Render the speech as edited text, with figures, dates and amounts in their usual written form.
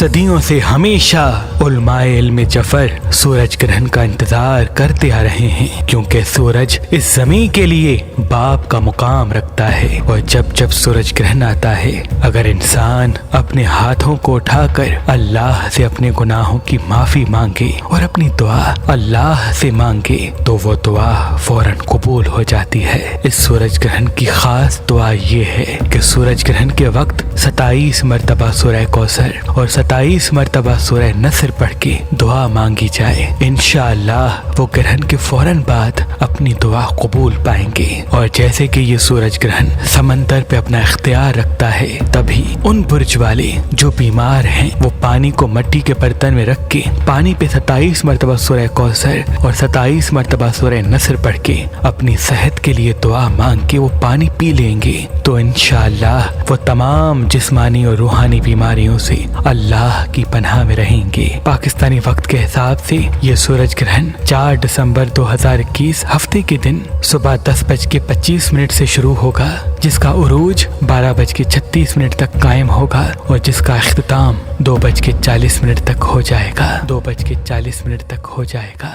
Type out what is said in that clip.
सदियों से हमेशा उलमाए इल्म जफर सूरज ग्रहण का इंतजार करते आ रहे हैं, क्योंकि सूरज इस जमीन के लिए बाप का मुकाम रखता है। और जब जब सूरज ग्रहण आता है, अगर इंसान अपने हाथों को उठाकर अल्लाह से अपने गुनाहों की माफी मांगे और अपनी दुआ अल्लाह से मांगे तो वो दुआ फौरन कबूल हो जाती है। इस सूरज ग्रहण की खास दुआ ये है कि सूरज ग्रहण के वक्त 27 मरतबा सूरह कौसर और 27 मरतबा सूरह नसर पढ़ के दुआ मांगी जाए। इंशाअल्लाह वो ग्रहण के फौरन बाद अपनी दुआ कबूल पाएंगे। और जैसे कि ये सूरज ग्रहण समंदर पे अपना इख्तियार रखता है, तभी उन बुर्ज वाले जो बीमार हैं वो पानी को मिट्टी के बर्तन में रख के पानी पे 27 मरतबा सूरह कौसर और 27 मरतबा सूरह नसर पढ़ के अपनी सेहत के लिए दुआ मांग के वो पानी पी लेंगे तो इंशाअल्लाह वो तमाम जिस्मानी और रूहानी बीमारियों से अल्लाह की पनाह में रहेंगे। पाकिस्तानी वक्त के हिसाब से ये सूरज ग्रहण 4 दिसंबर 2021 हफ्ते के दिन सुबह 10:25 से शुरू होगा, जिसका उरूज 12:36 तक कायम होगा और जिसका इख्तिताम 2:40 तक हो जाएगा।